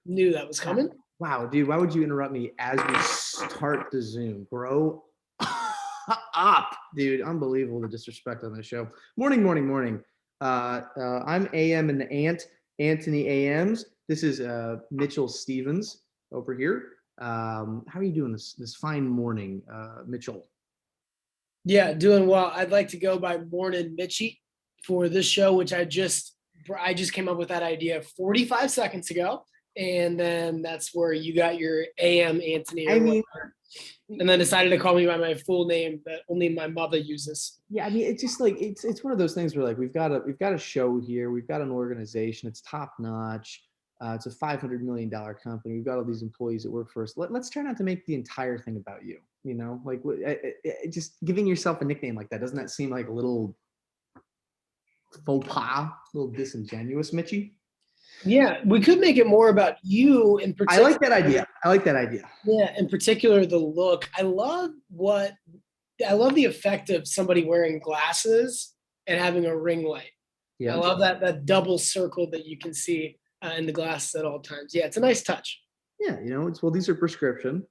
Knew that was coming. Wow, dude, why would you interrupt me as we start the Zoom? Grow up, dude. Unbelievable, the disrespect on this show. Morning. I'm AM and the Antony AMs. This is Mitchell Stevens over here. How are you doing this fine morning, Mitchell? Yeah, doing well. I'd like to go by Morning Mitchy for this show, which I just came up with that idea 45 seconds ago. And then that's where you got your AM Antony or whatever. And then decided to call me by my full name that only my mother uses. Yeah, I mean, it's just like it's one of those things where like we've got a show here, we've got an organization, it's top notch. It's a $500 million company. We've got all these employees that work for us. Let's try not to make the entire thing about you. You know, like just giving yourself a nickname like that, doesn't that seem like a little faux pas, a little disingenuous, Mitchy? Yeah, we could make it more about you in particular. I like that idea. Yeah, in particular, the look. I love the effect of somebody wearing glasses and having a ring light. Yeah. I love that double circle that you can see in the glasses at all times. Yeah, it's a nice touch. Yeah, these are prescription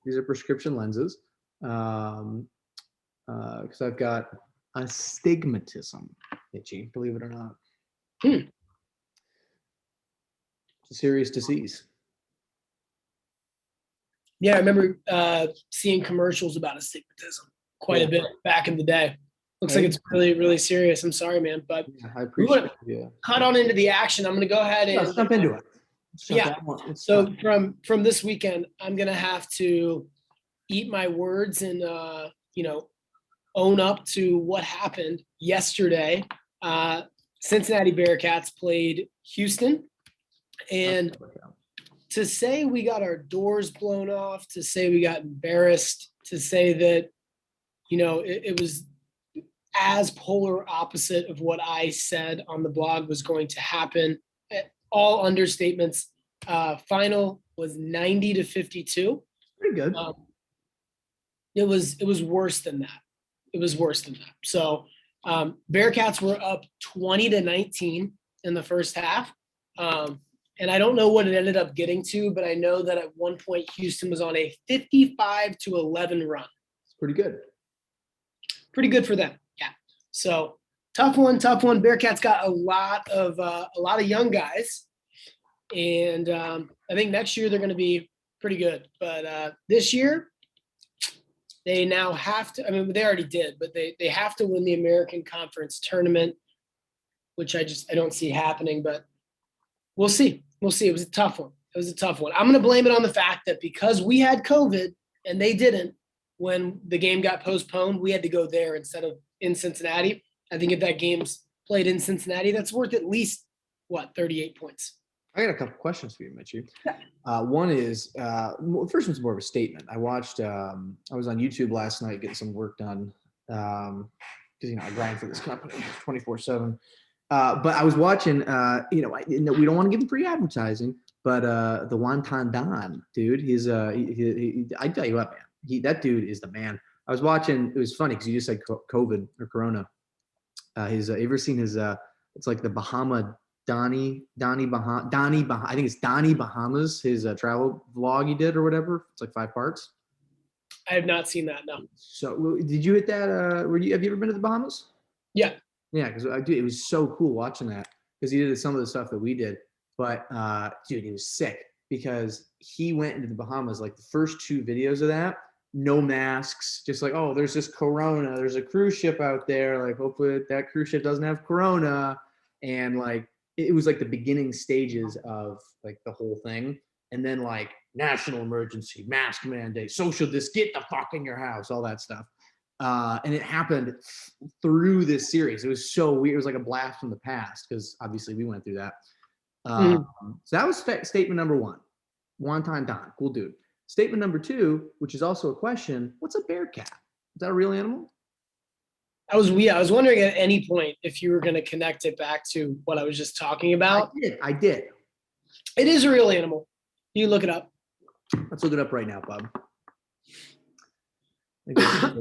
lenses. Because I've got astigmatism, Mitchy, believe it or not. It's a serious disease. Yeah, I remember seeing commercials about astigmatism quite a bit back in the day. Looks like it's really, really serious. I'm sorry, man, but I appreciate it. Cut on into the action. I'm going to go ahead and let's jump into it. So from this weekend, I'm going to have to eat my words and own up to what happened yesterday. Cincinnati Bearcats played Houston, and to say we got our doors blown off, to say we got embarrassed, to say that, it was as polar opposite of what I said on the blog was going to happen. All understatements. Final was 90-52. Pretty good. It was worse than that. So Bearcats were up 20-19 in the first half. And I don't know what it ended up getting to, but I know that at one point Houston was on a 55-11 run. It's pretty good. Pretty good for them. Yeah. So tough one. Bearcats got a lot of young guys, and I think next year they're going to be pretty good. But this year, they now have to. I mean, they already did, but they have to win the American Conference tournament, which I don't see happening. But we'll see. It was a tough one. I'm going to blame it on the fact that because we had COVID and they didn't, when the game got postponed, we had to go there instead of in Cincinnati. I think if that game's played in Cincinnati, that's worth at least, 38 points. I got a couple questions for you, Mitchy. One is, first one's more of a statement. I watched, I was on YouTube last night getting some work done because, I grind for this company 24/7. But I was watching, we don't want to give him free advertising, but the Wonton Don, dude, he's, I tell you what, man, that dude is the man. I was watching, it was funny because you just said COVID or Corona. You ever seen his, it's like the Bahama Donnie Bahama, I think it's Donnie Bahamas, his travel vlog he did or whatever. It's like 5 parts. I have not seen that, no. So did you hit that? Have you ever been to the Bahamas? Yeah. Yeah, because it was so cool watching that because he did some of the stuff that we did. But dude, he was sick because he went into the Bahamas, like the first 2 videos of that, no masks, just like, oh, there's this Corona, there's a cruise ship out there, like hopefully that cruise ship doesn't have Corona. And like it was like the beginning stages of like the whole thing. And then like national emergency, mask mandate, social get the fuck in your house, all that stuff. And it happened through this series. It was so weird. It was like a blast from the past because obviously we went through that. So that was statement number 1. Wonton Don, cool dude. Statement number 2, which is also a question: what's a bearcat? Is that a real animal? I was wondering at any point if you were going to connect it back to what I was just talking about. I did. It is a real animal. You look it up. Let's look it up right now, Bob.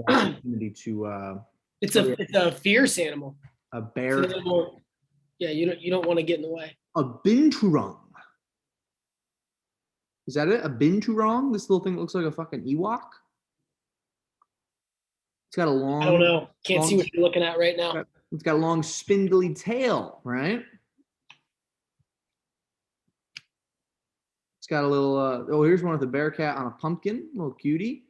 Opportunity to. It's a fierce animal. A bear. Yeah, you don't want to get in the way. A binturong. Is that it? A binturong? This little thing that looks like a fucking Ewok? It's got a I don't long, know. Can't see what you're looking at right now. it's got a long spindly tail, right? It's got a little, oh, here's one with a bear cat on a pumpkin, a little cutie.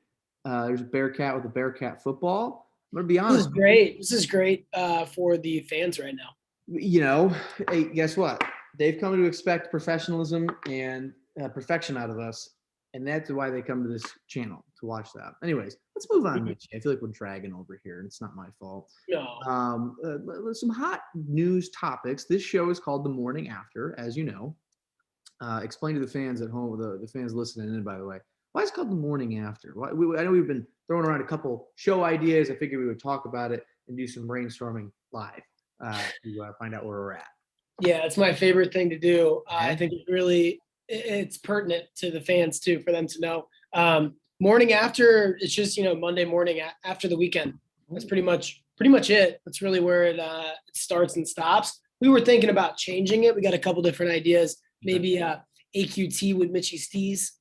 There's a bear cat with a bear cat football. I'm going to be This honest. is great. This is great for the fans right now. You know, hey, guess what? They've come to expect professionalism and perfection out of us. And that's why they come to this channel to watch that. Anyways, let's move on, Mitchy. I feel like we're dragging over here, and it's not my fault. No. Some hot news topics. This show is called The Morning After, as you know. Explain to the fans at home, the fans listening in, by the way, why is it called The Morning After? I know we've been throwing around a couple show ideas. I figured we would talk about it and do some brainstorming live to find out where we're at. Yeah, it's my favorite thing to do. I think it's pertinent to the fans too, for them to know. Morning after, it's just, Monday morning after the weekend. That's pretty much it. That's really where it starts and stops. We were thinking about changing it. We got a couple different ideas. Maybe AQT with Mitchy Stees,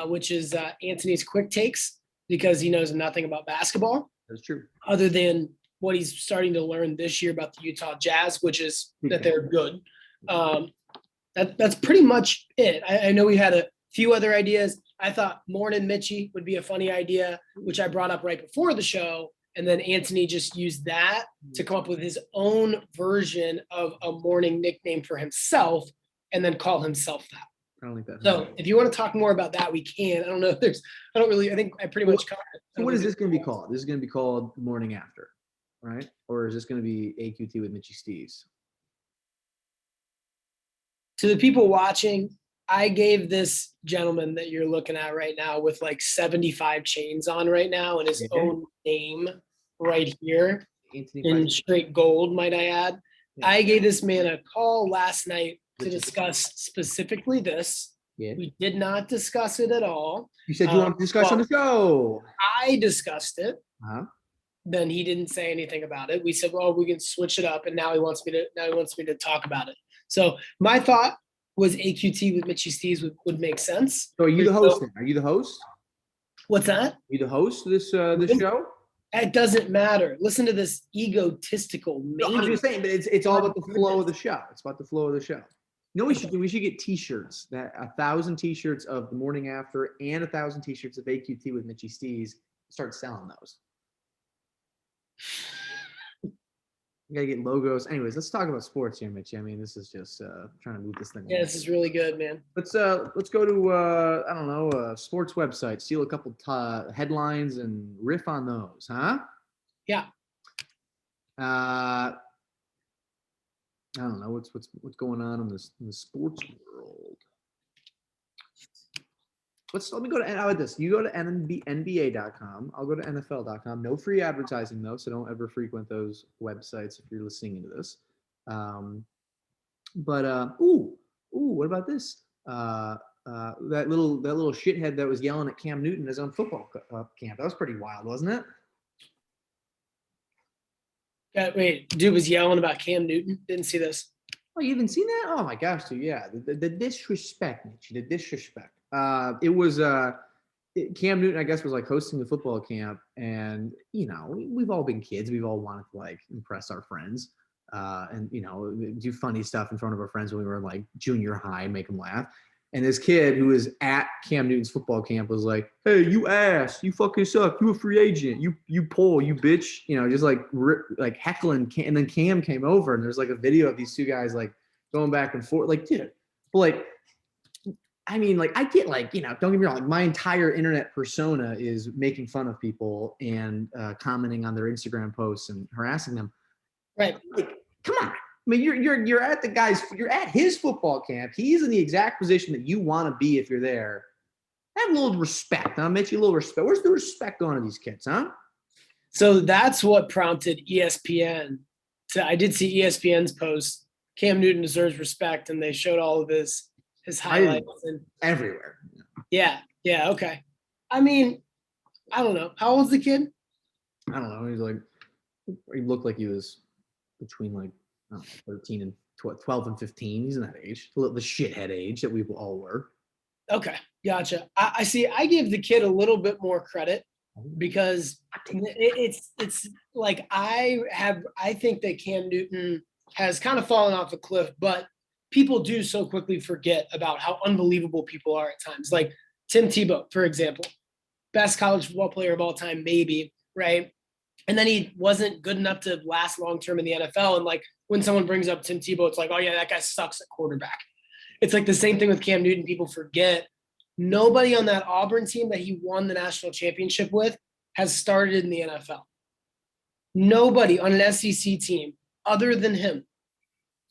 which is Antony's quick takes, because he knows nothing about basketball. That's true. Other than what he's starting to learn this year about the Utah Jazz, which is that they're good. That's pretty much it. I know we had a few other ideas. I thought Morning Mitchy would be a funny idea, which I brought up right before the show. And then Antony just used that to come up with his own version of a morning nickname for himself, and then call himself that. I don't think that. So if you want to talk more about that, we can. I don't know if I think I pretty much covered it. So what is this going to be called? This is going to be called The Morning After, right? Or is this going to be AQT with Mitchy Stees? To the people watching, I gave this gentleman that you're looking at right now with like 75 chains on right now and his own name right here in straight gold, might I add. Yeah. I gave this man a call last night to discuss specifically this. Yeah. We did not discuss it at all. You said you want to discuss on the show. I discussed it. Then he didn't say anything about it. We said, well, we can switch it up, and now he wants me to talk about it. So my thought was AQT with Mitchy Stees would make sense. So are you the host then? Are you the host? What's that? Are you the host of this show? It doesn't matter. Listen to this egotistical mania. No, I'm just saying, but it's all about the flow of the show. It's about the flow of the show. You know what we should do? We should get T-shirts, 1,000 T-shirts of The Morning After and 1,000 T-shirts of AQT with Mitchy Stees. Start selling those. You gotta get logos. Anyways, let's talk about sports here, Mitchy. I mean, this is just trying to move this thing. Yeah, this is really good, man. Let's go to I don't know, a sports website, steal a couple headlines and riff on those, huh? Yeah. I don't know what's going on in the sports world. Let me go to, how about this? You go to NBA.com. I'll go to NFL.com. No free advertising, though, so don't ever frequent those websites if you're listening into this. What about this? That little shithead that was yelling at Cam Newton at his own football camp. That was pretty wild, wasn't it? Wait, dude was yelling about Cam Newton? Didn't see this. Oh, you haven't seen that? Oh, my gosh, dude, yeah. The disrespect, Mitch. The disrespect. It was Cam Newton, I guess, was like hosting the football camp, and we've all been kids. We've all wanted to like impress our friends, and do funny stuff in front of our friends when we were in like junior high, make them laugh. And this kid who was at Cam Newton's football camp was like, "Hey, you ass, you fucking suck, you a free agent, you poor, you bitch," just like heckling. And then Cam came over, and there's like a video of these two guys like going back and forth, like, dude, like. I mean, like, I get like, don't get me wrong, like my entire internet persona is making fun of people and commenting on their Instagram posts and harassing them. Right. Like, come on. I mean, you're at you're at his football camp. He's in the exact position that you want to be if you're there. Have a little respect, huh, Mitch? A little respect. Where's the respect going to these kids, huh? So that's what prompted ESPN. I did see ESPN's post, Cam Newton deserves respect, and they showed all of his highlights and everywhere. Yeah. Okay. I mean, I don't know. How old's the kid? I don't know. He looked like he was between like 13 and 12 and 15. He's in that age, the shithead age that we all were. Okay, gotcha. I see. I give the kid a little bit more credit because it's like I think that Cam Newton has kind of fallen off a cliff, but people do so quickly forget about how unbelievable people are at times. Like Tim Tebow, for example, best college football player of all time, maybe, right? And then he wasn't good enough to last long term in the NFL. And like when someone brings up Tim Tebow, it's like, oh yeah, that guy sucks at quarterback. It's like the same thing with Cam Newton. People forget nobody on that Auburn team that he won the national championship with has started in the NFL. Nobody on an SEC team other than him.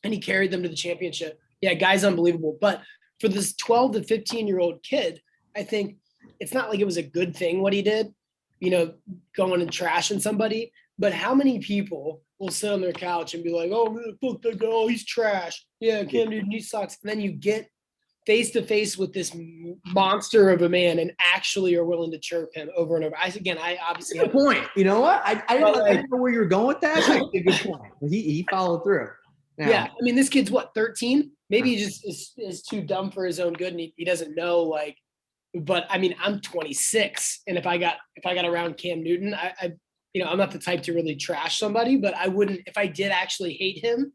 And he carried them to the championship. Yeah, guy's unbelievable. But for this 12 to 15-year-old kid, I think it's not like it was a good thing what he did, going and trashing somebody. But how many people will sit on their couch and be like, oh, fuck that guy, oh, he's trash. Yeah, Cam Newton, he sucks. And then you get face to face with this monster of a man and actually are willing to chirp him over and over. I obviously have a point. You know what? I didn't know where you were going with that. That's a good point. He followed through. Now, yeah, I mean, this kid's what, 13? Maybe he just is too dumb for his own good, and he doesn't know. Like, but I mean, I'm 26, and if I got around Cam Newton, I'm not the type to really trash somebody, but I wouldn't. If I did actually hate him,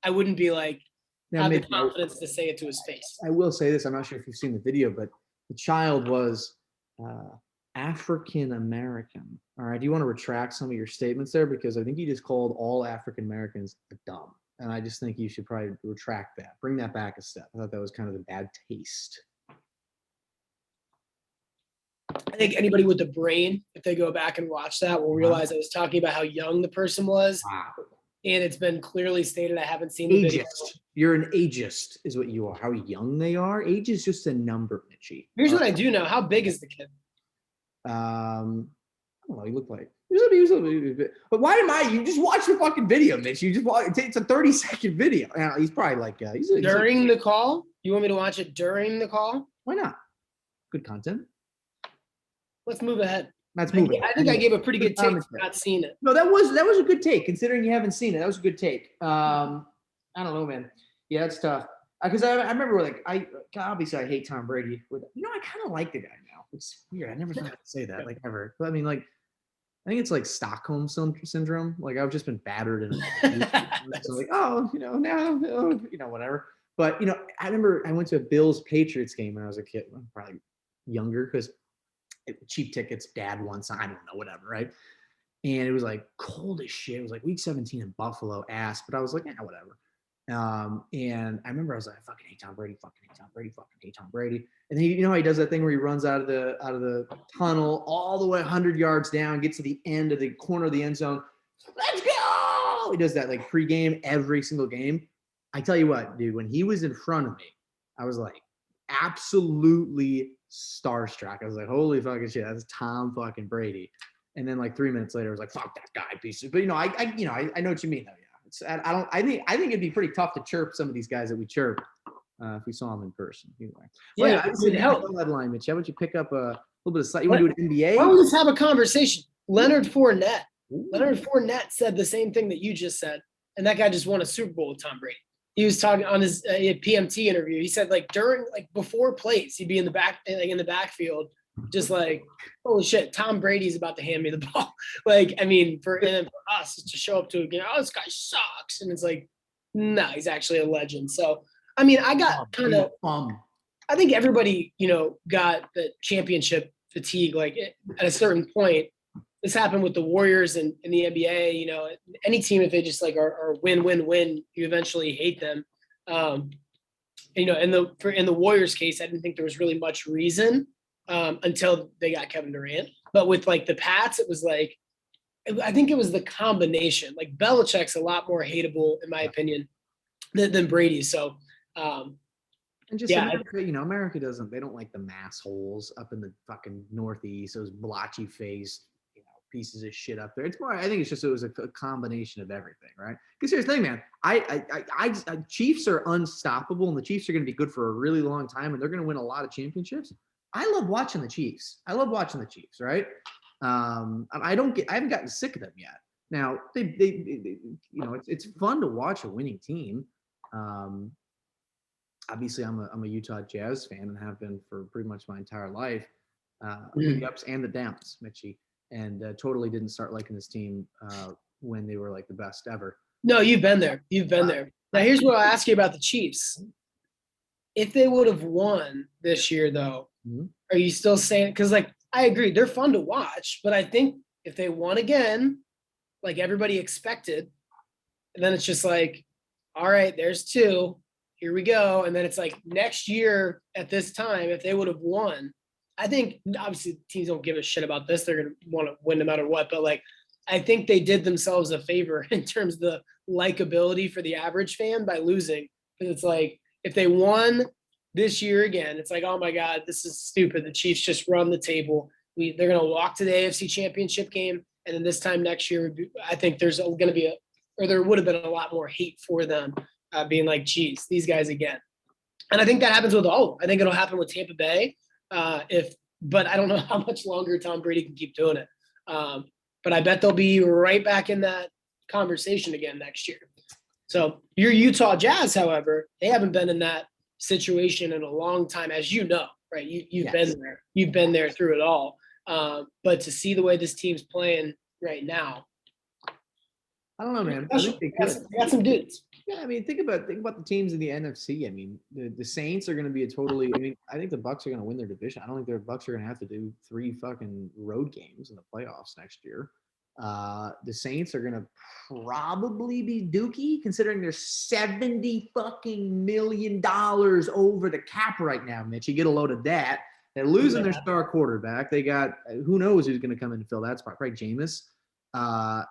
I wouldn't be like have the confidence to say it to his face. I will say this: I'm not sure if you've seen the video, but the child was African American. All right, do you want to retract some of your statements there, because I think you just called all African Americans dumb. And I just think you should probably retract that. Bring that back a step. I thought that was kind of a bad taste. I think anybody with a brain, if they go back and watch that, will realize I was talking about how young the person was. Wow. And it's been clearly stated. I haven't seen the video. You're an ageist is what you are. How young they are. Age is just a number, Mitchy. Here's what I do know. How big is the kid? I don't know. He looked like but why am I? You just watch the fucking video, Mitch. You just watch. It's a 30-second video. He's probably like during the call. You want me to watch it during the call? Why not? Good content. Let's move ahead. Let's move. I think I gave a pretty good take. Not seen it. No, that was a good take considering you haven't seen it. That was a good take. I don't know, man. Yeah, it's tough. Because I remember obviously I hate Tom Brady. I kind of like the guy now. It's weird. I never thought I'd say that like ever. But I mean, like. I think it's like Stockholm syndrome. Like I've just been battered and so like, whatever. But I remember I went to a Bills Patriots game when I was a kid. I'm probably younger because cheap tickets. Dad wants, I don't know, whatever, right? And it was like cold as shit. It was like week 17 in Buffalo, ass. But I was like, whatever. And I remember I was like, I fucking hate Tom Brady, fucking hate Tom Brady, fucking hate Tom Brady. And then how he does that thing where he runs out of the tunnel all the way 100 yards down, gets to the end of the corner of the end zone. Let's go! He does that like pregame every single game. I tell you what, dude, when he was in front of me, I was like absolutely starstruck. I was like, holy fucking shit, that's Tom fucking Brady. And then like 3 minutes later, I was like, fuck that guy, piece of. But I know what you mean though. Yeah. I think it'd be pretty tough to chirp some of these guys that we chirp if we saw them in person. Anyway. Yeah, it help. Line, Mitch. How about you pick up a little bit of slight? You want to do an NBA? Why don't we just have a conversation? Leonard Fournette. Leonard Fournette said the same thing that you just said, and that guy just won a Super Bowl with Tom Brady. He was talking on his PMT interview. He said before plays, he'd be in the backfield, just like, holy shit, Tom Brady's about to hand me the ball. For us to show up to again, this guy sucks. And it's like, no, he's actually a legend. So, I mean, I got kind of, I think everybody, got the championship fatigue. Like at a certain point, this happened with the Warriors and in the NBA, any team, if they just like are win, you eventually hate them. In the Warriors case, I didn't think there was really much reason until they got Kevin Durant. But with like the Pats, it was like, I think it was the combination. Like Belichick's a lot more hateable, in my opinion, than Brady. So, and just America, America they don't like the mass holes up in the fucking Northeast, those blotchy faced, pieces of shit up there. It's more, I think it was a combination of everything, right? Because here's the thing, man. I Chiefs are unstoppable, and the Chiefs are going to be good for a really long time, and they're going to win a lot of championships. I love watching the Chiefs. Right? I haven't gotten sick of them yet. Now it's fun to watch a winning team. obviously I'm a Utah Jazz fan and have been for pretty much my entire life. Mm. The ups and the downs, Mitchy, and totally didn't start liking this team when they were like the best ever. No, you've been there. You've been Uh, there. Now, here's what I'll ask you about the Chiefs. If they would have won this year, though, Mhm. are you still saying? Because, like, I agree, they're fun to watch, but I think if they won again, like everybody expected, and then it's just like, all right, there's two. Here we go. And then it's like next year at this time, if they would have won, I think obviously teams don't give a shit about this. They're going to want to win no matter what. But like, I think they did themselves a favor in terms of the likability for the average fan by losing. Because it's like, if they won this year again, it's like, oh my God, this is stupid. The Chiefs just run the table. They're going to walk to the AFC Championship game. And then this time next year, I think there's going to be there would have been a lot more hate for them, being like, geez, these guys again. And I think that happens with all of them. I think it'll happen with Tampa Bay. But I don't know how much longer Tom Brady can keep doing it. But I bet they'll be right back in that conversation again next year. So your Utah Jazz, however, they haven't been in that situation in a long time, as you know, right? You've Yes. been there. You've been there through it all. But to see the way this team's playing right now, I don't know, man. I think they could. got some dudes. Yeah, I mean, think about the teams in the NFC. I mean, the Saints are going to be a totally. I mean, I think the Bucks are going to win their division. I don't think their Bucks are going to have to do 3 fucking road games in the playoffs next year. The Saints are going to probably be dookie, considering they're $70 fucking million over the cap right now. Mitch, you get a load of that. They're losing their star quarterback. They got who knows who's going to come in and fill that spot? Right, Jameis.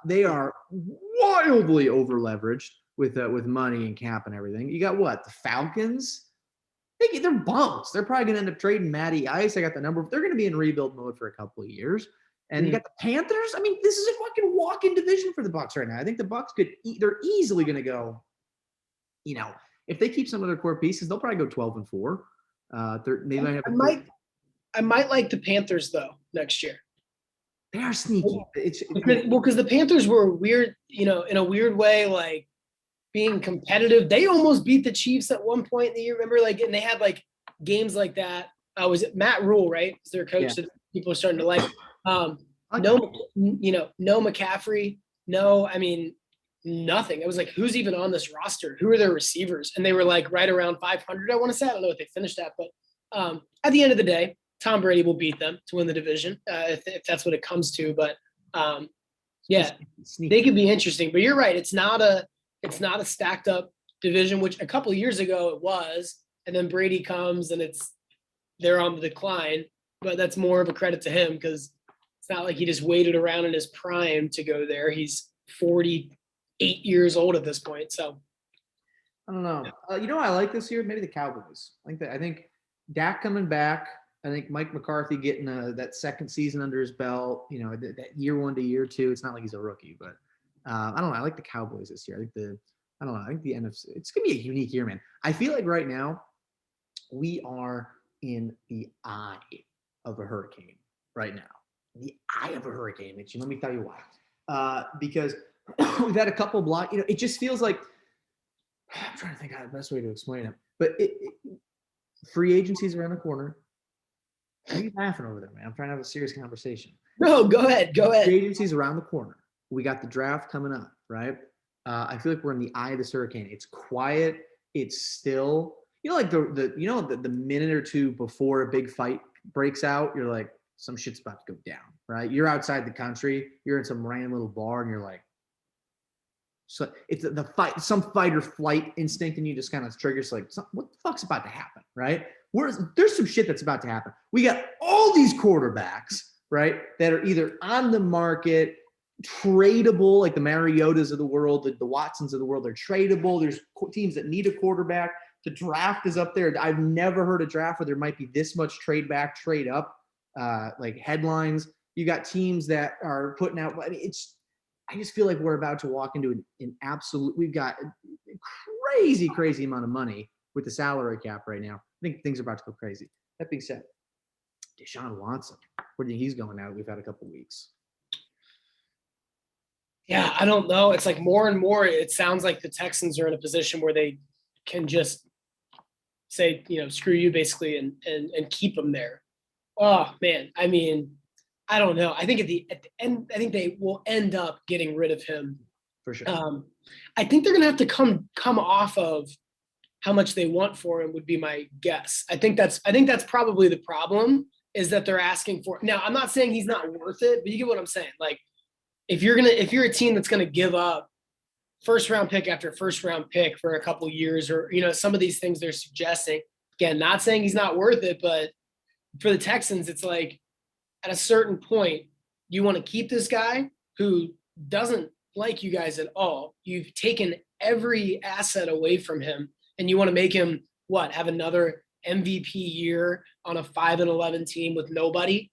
They are wildly over leveraged with money and cap and everything. You got what? The Falcons? They're bums. They're probably going to end up trading Matty Ice. I got the number. They're going to be in rebuild mode for a couple of years. And you got the Panthers. I mean, this is a fucking walk-in division for the Bucks right now. I think the Bucks they're easily going to go, if they keep some of their core pieces, they'll probably go 12-4. They might have I might like the Panthers though next year. They are sneaky. Because the Panthers were weird, in a weird way, like being competitive. They almost beat the Chiefs at one point in the year. Remember, like, and they had like games like that. Was it Matt Rule, right? Is their coach that people are starting to like? No McCaffrey. No, I mean, nothing. It was like, who's even on this roster? Who are their receivers? And they were like right around 500, I want to say. I don't know what they finished at, but at the end of the day, Tom Brady will beat them to win the division if that's what it comes to. But they could be interesting. But you're right. It's not a stacked up division, which a couple of years ago it was. And then Brady comes and they're on the decline. But that's more of a credit to him because it's not like he just waited around in his prime to go there. He's 48 years old at this point. So I don't know. I like this year? Maybe the Cowboys. I think Dak coming back. I think Mike McCarthy getting that second season under his belt, that year 1 to year 2. It's not like he's a rookie, but I don't know. I like the Cowboys this year. I think the NFC, it's going to be a unique year, man. I feel like right now we are in the eye of a hurricane right now. The eye of a hurricane, Mitch. Let me tell you why. Because we've had a couple blocks, it just feels like, I'm trying to think of the best way to explain it, but free agencies around the corner. Why are you laughing over there, man? I'm trying to have a serious conversation. No, go ahead. Free agency's around the corner. We got the draft coming up, right? I feel like we're in the eye of this hurricane. It's quiet. It's still, like the minute or two before a big fight breaks out, you're like, some shit's about to go down, right? You're outside the country. You're in some random little bar, and you're like, so it's the fight, some fight or flight instinct, and you just kind of triggers like, what the fuck's about to happen, right? There's some shit that's about to happen. We got all these quarterbacks, right, that are either on the market, tradable, like the Mariotas of the world, the Watsons of the world, they're tradable. There's teams that need a quarterback. The draft is up there. I've never heard a draft where there might be this much trade back, trade up, like headlines. You got teams that are putting out. I mean, I just feel like we're about to walk into an absolute. We've got a crazy amount of money with the salary cap right now. I think things are about to go crazy. That being said, Deshaun Watson, where do you think he's going now? We've had a couple weeks. Yeah, I don't know. It's like more and more, it sounds like the Texans are in a position where they can just say, screw you basically and keep him there. Oh man. I mean, I don't know. I think at the end, I think they will end up getting rid of him. For sure. I think they're gonna have to come off of how much they want for him would be my guess. I think that's probably the problem, is that they're asking for. Now, I'm not saying he's not worth it, but you get what I'm saying. Like, if you're a team that's gonna give up first round pick after first round pick for a couple years, or some of these things they're suggesting. Again, not saying he's not worth it, but for the Texans, it's like at a certain point, you want to keep this guy who doesn't like you guys at all. You've taken every asset away from him, and you want to make him have another MVP year on a 5-11 team with nobody.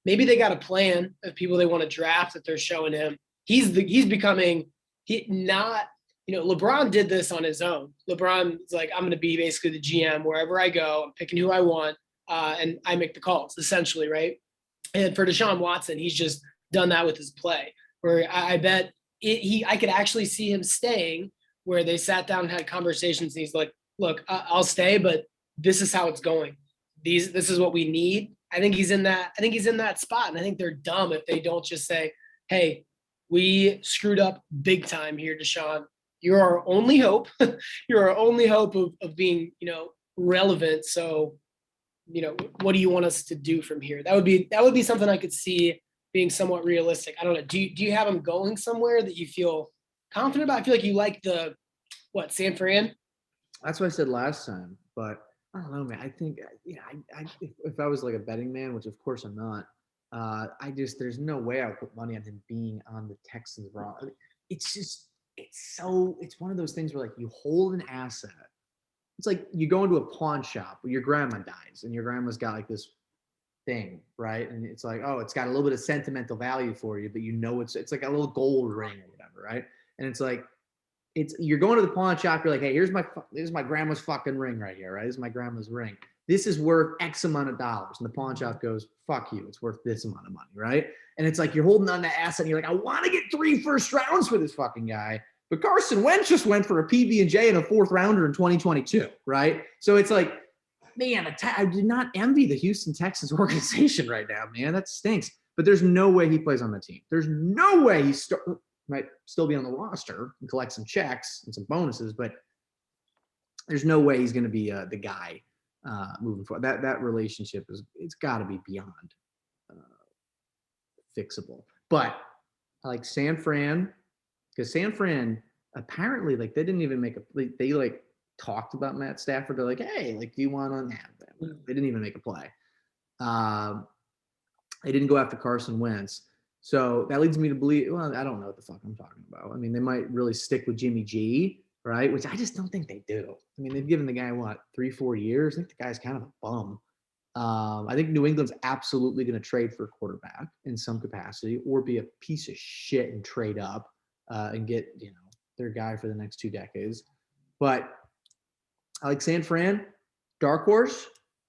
Maybe they got a plan of people they want to draft that they're showing him. He's becoming LeBron did this on his own. LeBron's like, I'm going to be basically the GM wherever I go. I'm picking who I want, and I make the calls, essentially, right? And for Deshaun Watson, he's just done that with his play, where I bet I could actually see him staying, where they sat down and had conversations, and he's like, look, I'll stay, but this is how it's going. This is what we need. I think he's in that spot, and I think they're dumb if they don't just say, hey, we screwed up big time here, Deshaun. You're our only hope. You're our only hope of being, relevant. So, what do you want us to do from here? That would be something I could see being somewhat realistic. I don't know. Do you have him going somewhere that you feel confident about? I feel like you like San Fran? That's what I said last time, but I don't know, man. I think, if I was like a betting man, which of course I'm not, there's no way I would put money on him being on the Texans. I mean, it's one of those things where, like, you hold an asset. It's like you go into a pawn shop where your grandma dies, and your grandma's got like this thing, right? And it's like, oh, it's got a little bit of sentimental value for you, but it's like a little gold ring or whatever, right? And it's like, you're going to the pawn shop, you're like, hey, here's my grandma's fucking ring right here, right? This is my grandma's ring. This is worth X amount of dollars. And the pawn shop goes, fuck you, it's worth this amount of money, right? And it's like you're holding on to that asset, and you're like, I want to get 3 first rounds for this fucking guy. But Carson Wentz just went for a PB&J and a 4th rounder in 2022, right? So it's like, man, I did not envy the Houston Texans organization right now, man. That stinks. But there's no way he plays on the team. There's no way he might still be on the roster and collect some checks and some bonuses, but there's no way he's going to be the guy moving forward. That relationship it's got to be beyond fixable. But I like San Fran, because San Fran apparently, like, they didn't even they like talked about Matt Stafford. They're like, hey, like, do you want to? They didn't even make a play. They didn't go after Carson Wentz. So that leads me to believe, well, I don't know what the fuck I'm talking about. I mean, they might really stick with Jimmy G, right? Which I just don't think they do. I mean, they've given the guy, 3-4 years? I think the guy's kind of a bum. I think New England's absolutely going to trade for a quarterback in some capacity, or be a piece of shit and trade up and get, their guy for the next 2 decades. But I like San Fran. Dark horse,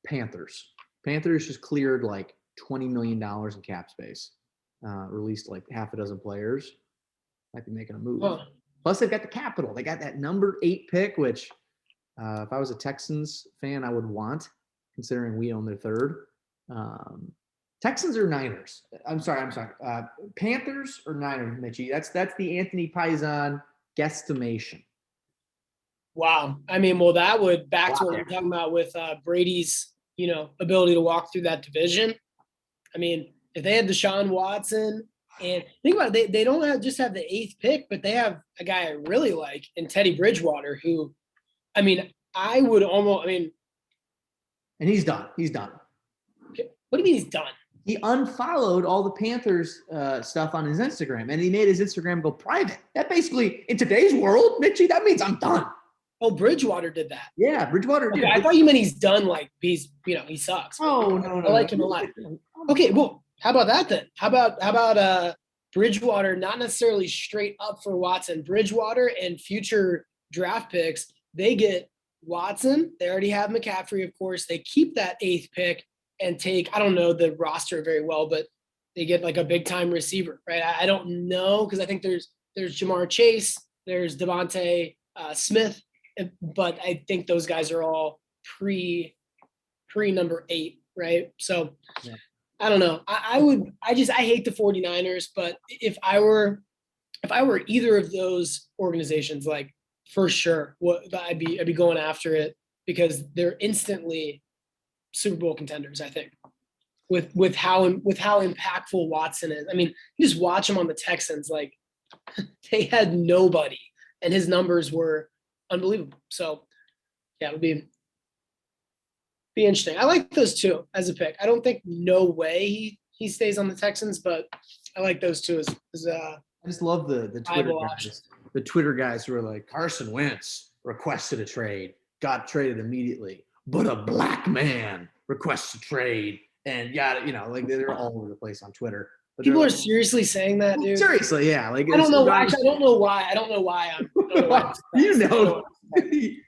Panthers. Panthers just cleared like $20 million in cap space. Released like half a dozen players. Might be making a move. Huh. Plus, they've got the capital. They got that number 8 pick, which if I was a Texans fan, I would want, considering we own their 3rd. Texans or Niners? I'm sorry. Panthers or Niners, Mitchy? That's the Antony Paisan guesstimation. Wow. I mean, well, that would back to what we're talking about with Brady's, ability to walk through that division. I mean, if they had Deshaun Watson, and think about it, they don't just have the 8th pick, but they have a guy I really like in Teddy Bridgewater, who, I mean, I would almost, and he's done. He's done. Okay. What do you mean he's done? He unfollowed all the Panthers stuff on his Instagram, and he made his Instagram go private. That basically, in today's world, Mitchy, that means I'm done. Oh, Bridgewater did that. Yeah, Bridgewater did. Okay, I thought you meant he's done, like he sucks. Oh, no. I like him a lot. Okay, well, how about that then? How about Bridgewater, not necessarily straight up for Watson. Bridgewater and future draft picks, they get Watson. They already have McCaffrey, of course. They keep that 8th pick and take, I don't know the roster very well, but they get like a big time receiver, right? I don't know, because I think there's Jamar Chase, there's Devontae Smith, but I think those guys are all pre number 8, right? So Yeah. I don't know. I hate the 49ers, but if I were either of those organizations, like for sure, I'd be going after it because they're instantly Super Bowl contenders, I think. With how impactful Watson is. I mean, you just watch him on the Texans, like they had nobody and his numbers were unbelievable. So yeah, it would be interesting. I like those two as a pick. I don't think no way he stays on the Texans, but I like those two as I just love the Twitter guys. The Twitter guys who are like, Carson Wentz requested a trade, got traded immediately, but a black man requests a trade, and like they're all over the place on Twitter. But people are seriously saying that, dude. Seriously, yeah. Like I don't know. Actually, I don't know why. I don't know why.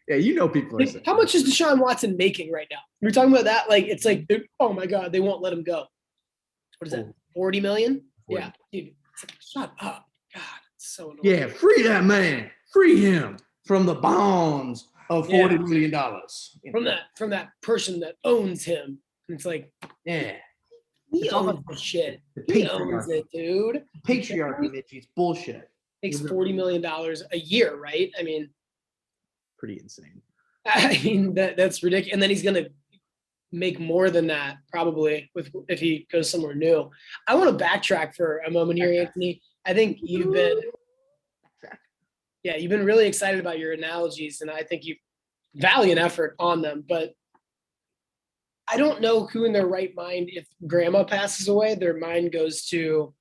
Yeah, people are saying. How much is Deshaun Watson making right now? We're talking about that. Like, it's like, oh my God, they won't let him go. What is that? 40 million? 40. Yeah, dude. Shut up. God, it's so annoying. Yeah, free that man. Free him from the bonds of $40 million. From that person that owns him. And it's like, yeah. He owns the shit. He owns it, dude. Patriarchy, Mitchy. It's bullshit. Makes $40 million a year, right? I mean, pretty insane. I mean, that's ridiculous. And then he's gonna make more than that probably if he goes somewhere new. I want to backtrack for a moment here, Anthony. I think you've been really excited about your analogies, and I think you valiant effort on them, but I don't know who in their right mind, if grandma passes away, their mind goes to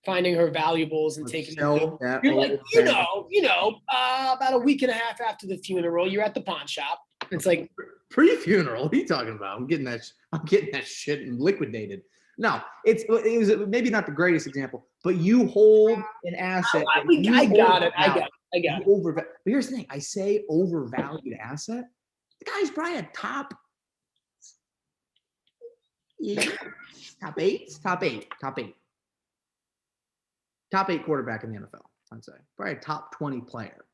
finding her valuables and taking them. You're like, about a week and a half after the funeral, you're at the pawn shop. It's like pre-funeral. What are you talking about? I'm getting that shit liquidated. No, it was maybe not the greatest example, but you hold an asset. I got it. But here's the thing. I say overvalued asset. The guy's probably a top 8 quarterback in the NFL, I'd say. Probably a top 20 player,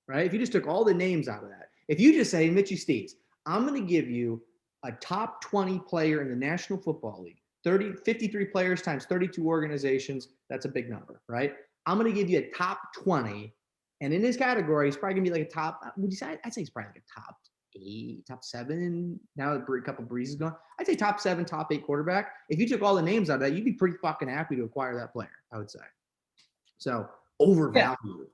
right? If you just took all the names out of that. If you just say, Mitchy Steves, I'm going to give you a top 20 player in the National Football League, 53 players times 32 organizations, that's a big number, right? I'm going to give you a top 20, and in his category, he's probably going to be like a top, would you say? I'd say he's probably like a top 8, top 7. Now a couple Breezes gone. I'd say top 7, top 8 quarterback. If you took all the names out of that, you'd be pretty fucking happy to acquire that player, I would say. So overvalued.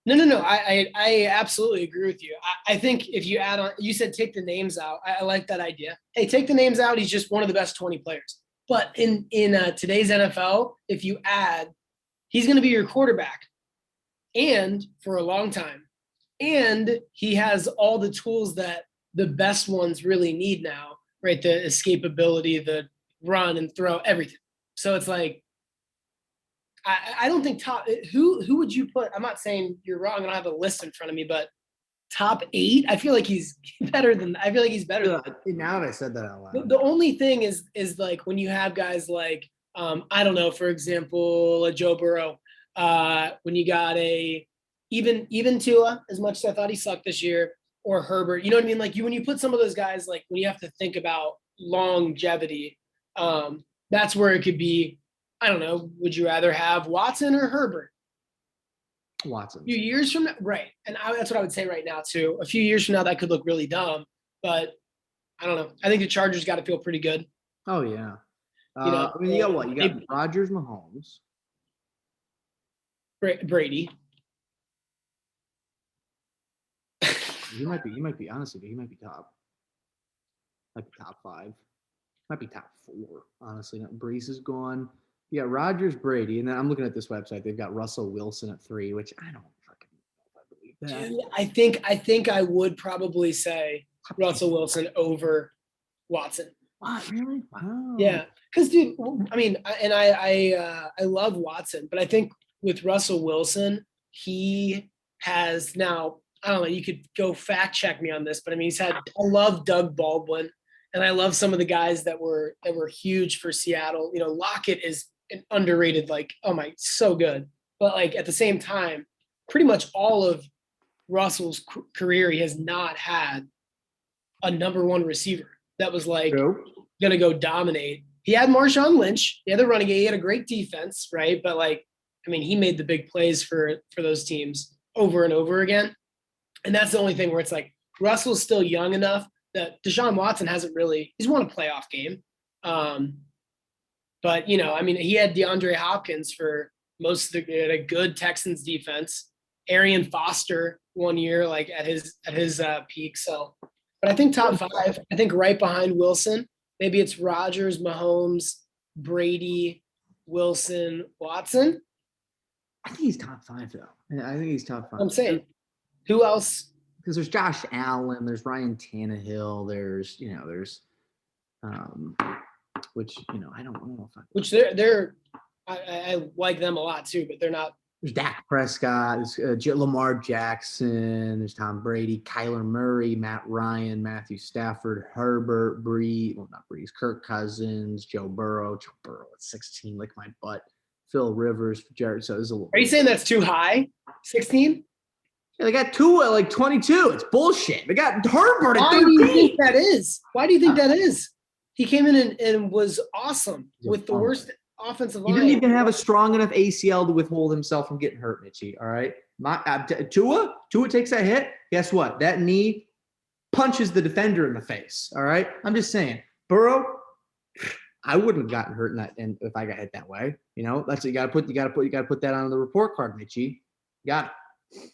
Yeah. No. I absolutely agree with you. I think if you add on, you said take the names out. I like that idea. Hey, take the names out. He's just one of the best 20 players. But in today's NFL, if you add, he's going to be your quarterback, and for a long time. And he has all the tools that the best ones really need now, right? The escapability, the run and throw, everything. So it's like, I don't think who would you put? I'm not saying you're wrong. I don't have a list in front of me, but top 8, I feel like he's better than now that I said that out loud. The only thing is like when you have guys like, I don't know, for example, a Joe Burrow, when you got even Tua, as much as I thought he sucked this year, or Herbert, you know what I mean? Like when you put some of those guys, like when you have to think about longevity, that's where it could be. I don't know. Would you rather have Watson or Herbert? Watson. A few years from now, right? And that's what I would say right now too. A few years from now, that could look really dumb, but I don't know. I think the Chargers got to feel pretty good. Oh yeah. You got what? You got Rodgers, Mahomes, Brady. He might be honestly, he might be top. Might be top 5. Might be top 4. Honestly, Brees is gone. You got Rodgers, Brady, and then I'm looking at this website. They've got Russell Wilson at 3, which I don't fucking know if I believe that. Dude, I think I would probably say Russell Wilson over Watson. What, really? Wow. Yeah, because dude, I mean, I love Watson, but I think with Russell Wilson, he has now. I don't know. You could go fact check me on this, but I mean, I love Doug Baldwin, and I love some of the guys that were huge for Seattle. You know, Lockett is an underrated, like, oh my, so good. But like at the same time, pretty much all of Russell's career, he has not had a number one receiver that was like True. going to go dominate. He had Marshawn Lynch. He had the running game. He had a great defense, right? But like, I mean, he made the big plays for those teams over and over again. And that's the only thing where it's like Russell's still young enough that Deshaun Watson hasn't really, he's won a playoff game. But, you know, I mean, he had DeAndre Hopkins for most of a good Texans defense. Arian Foster 1 year, like at his peak. So, but I think top five, I think right behind Wilson, maybe it's Rodgers, Mahomes, Brady, Wilson, Watson. I think he's top five though. I think he's top five. I'm saying, who else? Because there's Josh Allen, there's Ryan Tannehill, there's which I don't know if Which I like them a lot too, but they're not. There's Dak Prescott, there's Lamar Jackson, there's Tom Brady, Kyler Murray, Matt Ryan, Matthew Stafford, Herbert, Kirk Cousins, Joe Burrow at 16, lick my butt. Phil Rivers, Jared. So there's a little. Are you saying that's too high? 16? Yeah, they got Tua at like 22. It's bullshit. They got Herbert at 13. Why do you think that is? Why do you think that is? He came in and was awesome with the worst offensive line. He didn't even have a strong enough ACL to withhold himself from getting hurt, Mitchy. All right. Tua takes that hit. Guess what? That knee punches the defender in the face. All right. I'm just saying. Burrow, I wouldn't have gotten hurt in that, and if I got hit that way. That's what you gotta put that on the report card, Mitchy. You got it.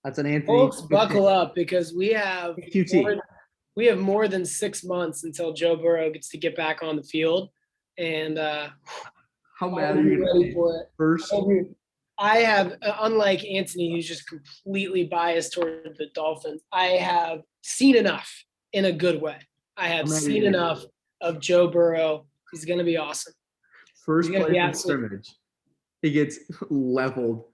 That's an Antony. Folks, buckle up because we have QT. more than 6 months until Joe Burrow gets to get back on the field. And how mad are you ready for it? First, I have, unlike Antony, who's just completely biased toward the Dolphins, I have seen enough in a good way. I have seen enough of Joe Burrow. He's going to be awesome. First play from scrimmage, he gets leveled.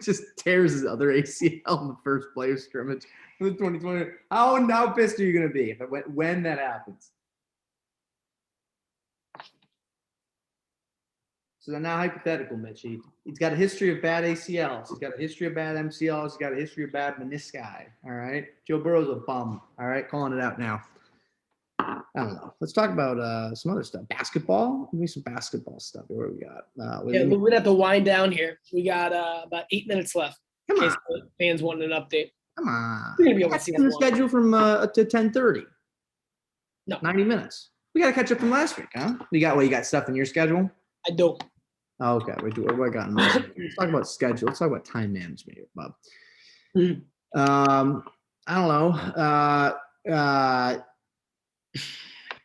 Just tears his other ACL in the first play of scrimmage for the 2020. How pissed are you going to be when that happens? So now hypothetical, Mitchy. He's got a history of bad ACLs. He's got a history of bad MCLs. He's got a history of bad menisci. All right. Joe Burrow's a bum. All right. Calling it out now. I don't know. Let's talk about some other stuff. Basketball. Give me some basketball stuff. What do we got? We're going to have to wind down here. We got about 8 minutes left. Come on. In case fans want an update. Come on. We're going to be able to see the schedule from to 10:30. No. 90 minutes. We got to catch up from last week, huh? You got stuff in your schedule? I don't. Oh, okay. What do I got in my schedule? Let's talk about schedule. Let's talk about time management here, Bob. I don't know.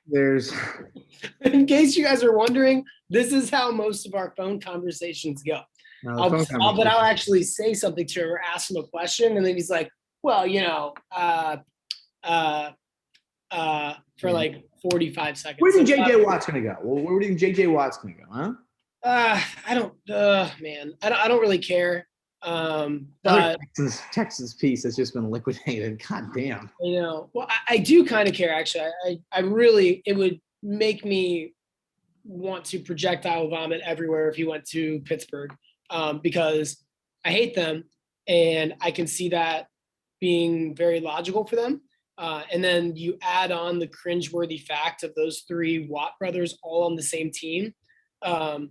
There's in case you guys are wondering, this is how most of our phone conversations go. But I'll actually say something to him or ask him a question, and then he's like, well, for like 45 seconds. Where do you think JJ Watt's going to go? Well, where do you think JJ Watt's going to go, huh? I don't, man. I don't really care. But Texas piece has just been liquidated. God damn. Well, I do kind of care, actually. I really, it would make me want to projectile vomit everywhere if he went to Pittsburgh, because I hate them, and I can see that being very logical for them. And then you add on the cringeworthy fact of those three Watt brothers all on the same team. That's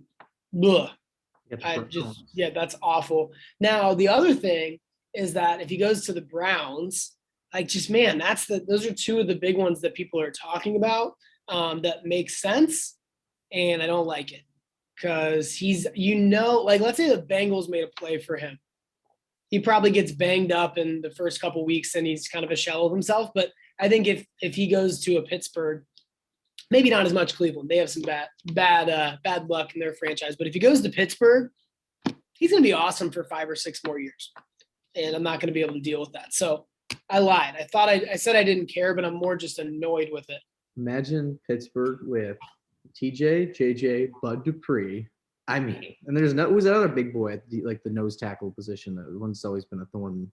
awful. Now, the other thing is that if he goes to the Browns, those are two of the big ones that people are talking about, that makes sense. And I don't like it because he's, let's say the Bengals made a play for him. He probably gets banged up in the first couple weeks and he's kind of a shell of himself. But I think if he goes to a Pittsburgh, maybe not as much Cleveland. They have some bad luck in their franchise. But if he goes to Pittsburgh, he's going to be awesome for 5 or 6 more years. And I'm not going to be able to deal with that. So I lied. I said I didn't care, but I'm more just annoyed with it. Imagine Pittsburgh with TJ, JJ, Bud Dupree. And there's who's that other big boy at the nose tackle position? The one that's always been a thorn.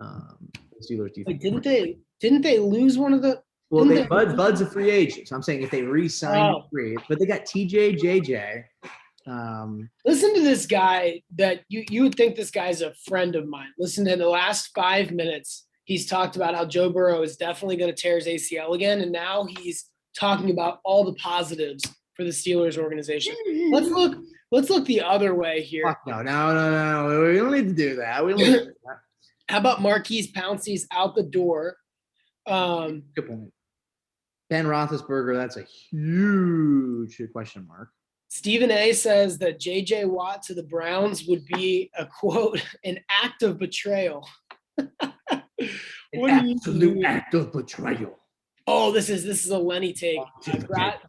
Steelers defense. Didn't they lose one of the? Well, Bud's a free agent. So I'm saying if they re-sign free, but they got TJ, JJ, Listen to this guy that you would think this guy's a friend of mine. Listen to the last 5 minutes. He's talked about how Joe Burrow is definitely going to tear his ACL again. And now he's talking about all the positives for the Steelers organization. Let's look the other way here. Fuck no. We don't need to do that. We don't need to do that. How about Marquise Pouncey's out the door? Good point. Ben Roethlisberger, that's a huge question mark. Stephen A says that J.J. Watt to the Browns would be a quote, an act of betrayal. Absolute act of betrayal. Oh, this is a Lenny take.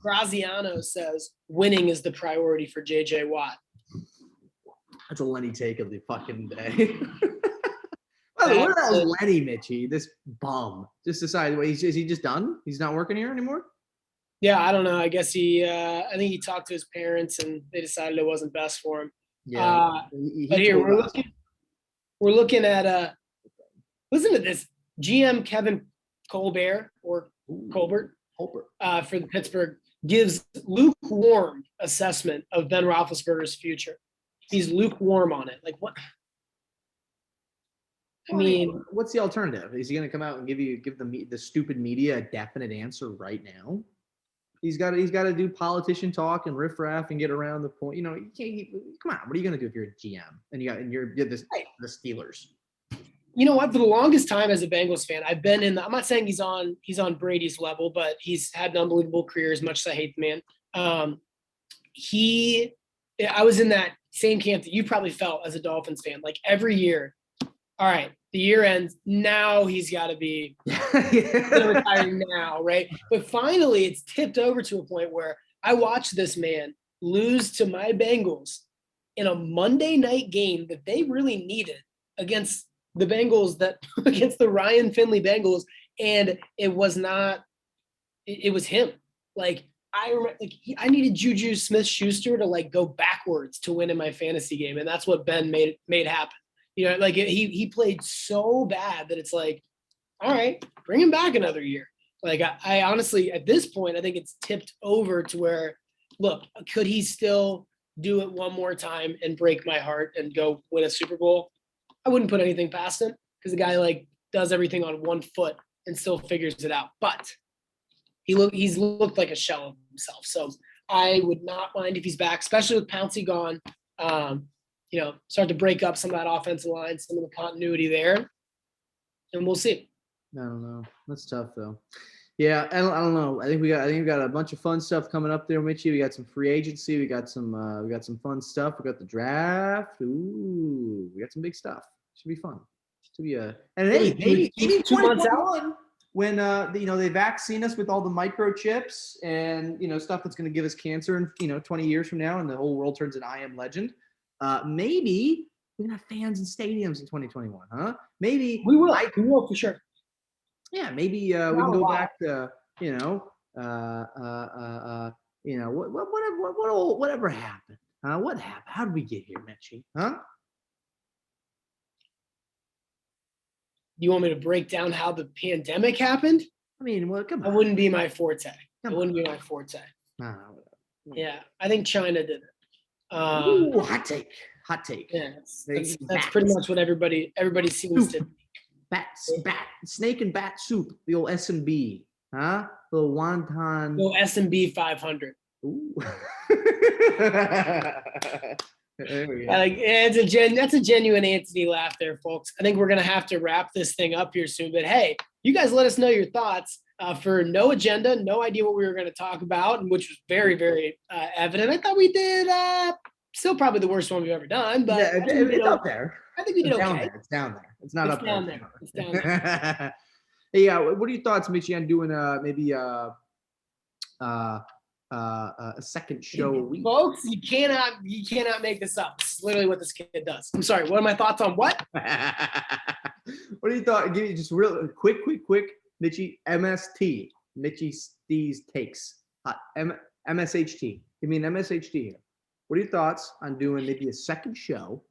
Graziano says winning is the priority for J.J. Watt. That's a Lenny take of the fucking day. Where the hell is Lenny, Mitchy? This bum just decided. Is he just done? He's not working here anymore? Yeah, I don't know. I guess I think he talked to his parents and they decided it wasn't best for him. Yeah. But here we're looking at listen to this. GM Kevin Colbert for the Pittsburgh gives lukewarm assessment of Ben Roethlisberger's future. He's lukewarm on it. Like what? I mean, what's the alternative? Is he going to come out and give the stupid media a definite answer right now? He's got to do politician talk and riffraff and get around the point. You can't. Come on, what are you going to do if you're a GM and you're the Steelers? You know what? For the longest time as a Bengals fan, I've been in. I'm not saying he's on Brady's level, but he's had an unbelievable career. As much as I hate the man, I was in that same camp that you probably felt as a Dolphins fan. Like every year, all right, the year ends. Now he's got to be retiring now, right? But finally, it's tipped over to a point where I watched this man lose to my Bengals in a Monday night game that they really needed against the Bengals, against the Ryan Finley Bengals, and it was him. Like I remember, I needed Juju Smith-Schuster to go backwards to win in my fantasy game, and that's what Ben made happen. He played so bad that it's like, all right, bring him back another year. I honestly, at this point, I think it's tipped over to where, look, could he still do it one more time and break my heart and go win a Super Bowl? I wouldn't put anything past him because the guy does everything on one foot and still figures it out. But he's looked like a shell of himself. So I would not mind if he's back, especially with Pouncey gone. Start to break up some of that offensive line, some of the continuity there, and we'll see. I don't know. That's tough though. Yeah, I don't know. I think we got a bunch of fun stuff coming up there, Mitchy. We got some free agency. We got some fun stuff. We got the draft. Ooh, we got some big stuff. Should be fun. Should be maybe 2 months out when they vaccine us with all the microchips and stuff that's going to give us cancer in 20 years from now, and the whole world turns an I Am Legend. Maybe we're gonna have fans in stadiums in 2021, huh? Maybe we will. We will for sure. Yeah, maybe we can go back to whatever happened. What happened? How did we get here, Mitchy? Huh? You want me to break down how the pandemic happened? I mean, well, come on. That wouldn't be my forte. No. Yeah, I think China did it. Ooh, hot take. Yeah, that's pretty much what everybody seems to. Snake and bat soup. The old S&B, huh? The wonton. No, S&B 500. Ooh. There we go. That's a genuine Antony laugh there, folks. I think we're gonna have to wrap this thing up here soon. But hey, you guys let us know your thoughts. For no agenda, no idea what we were going to talk about, which was very, very evident. I thought we did still probably the worst one we've ever done, but it's up there. I think we did okay. It's down there. It's not up there. It's down there. Hey, what are your thoughts, Mitchy, on doing maybe a second show a week? Folks, you cannot make this up. This is literally what this kid does. I'm sorry. What are my thoughts on what? What are your thoughts? Give me just real quick. Mitchy, MST. Mitchy Steve's takes. MSHT. Give me an MSHT here. What are your thoughts on doing maybe a second show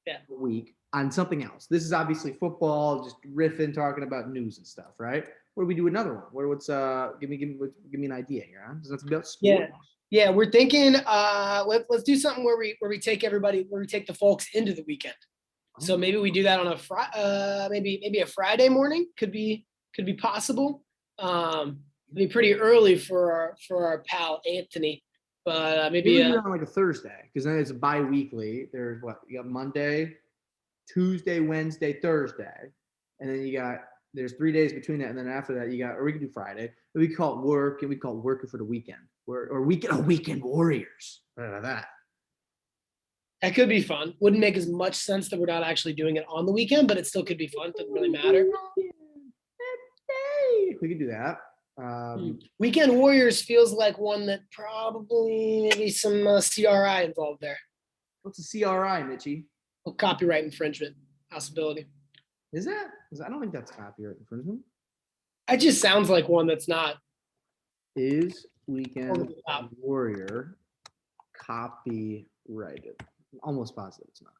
a week on something else? This is obviously football, just riffing, talking about news and stuff, right? What do we do another one? Give me an idea here, huh? Does that have to be about sports? Yeah. Yeah, we're thinking let's do something where we take the folks into the weekend. So maybe we do that on a maybe a Friday morning could be possible. It'd be pretty early for our pal Antony, but Maybe maybe we do it on like a Thursday, because then it's bi-weekly. There's what you got: Monday, Tuesday, Wednesday, Thursday, and then there's 3 days between that, and then after that or we could do Friday. But we call it work, and we call it working for the weekend, or weekend warriors. What about that? that could be fun. Wouldn't make as much sense that we're not actually doing it on the weekend, but it still could be fun. Doesn't really matter. We could do that. Weekend Warriors feels like one that probably maybe some CRI involved there. What's a CRI, Mitchy? Well, copyright infringement possibility. Is that? I don't think that's copyright infringement. It just sounds like one that's not. Is Weekend Warrior copyrighted? Almost positive it's not.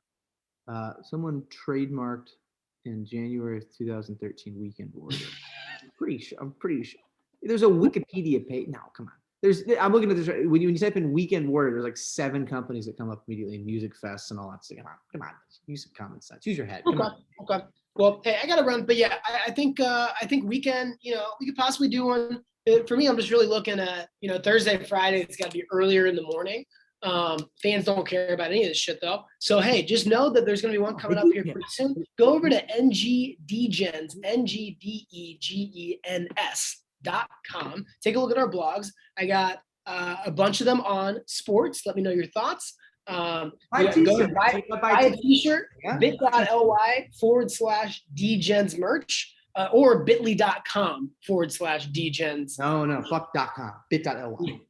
Someone trademarked in January of 2013 Weekend Warrior. I'm pretty sure. There's a Wikipedia page. No, come on. I'm looking at this. When you type in Weekend Warrior, there's like 7 companies that come up immediately, music fests and all that stuff. Come on. Use some common sense. Use your head. Come on. Okay. Well, hey, I gotta run, but yeah, I think weekend. We could possibly do one. For me, I'm just really looking at Thursday, Friday. It's got to be earlier in the morning. Fans don't care about any of this shit though. So hey, just know that there's gonna be one coming up here pretty soon. Go over to ngdegens, ngdegens.com. Take a look at our blogs. I got a bunch of them on sports. Let me know your thoughts. Go to buy a t-shirt, Yeah. bit.ly/dgens merch, or bit.ly.com/dgens. No, fuck .com. Bit.ly.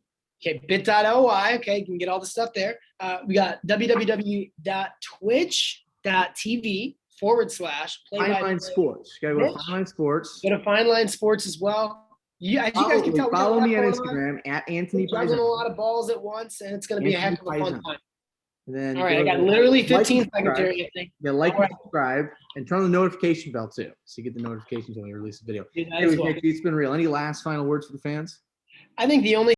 Okay, bit.ly. Okay, you can get all the stuff there. We got www.twitch.tv/Fineline Sports. You gotta go to Fineline Sports. Go to Fineline Sports as well. As you guys can tell, follow me on Instagram at Antony Paisan. Juggling a lot of balls at once, and it's going to be a heck of a fun time. And then all right, I got literally 15 seconds here. Yeah, and subscribe, and turn on the notification bell too, so you get the notifications when we release a video. It's been real. Any last final words for the fans? I think the only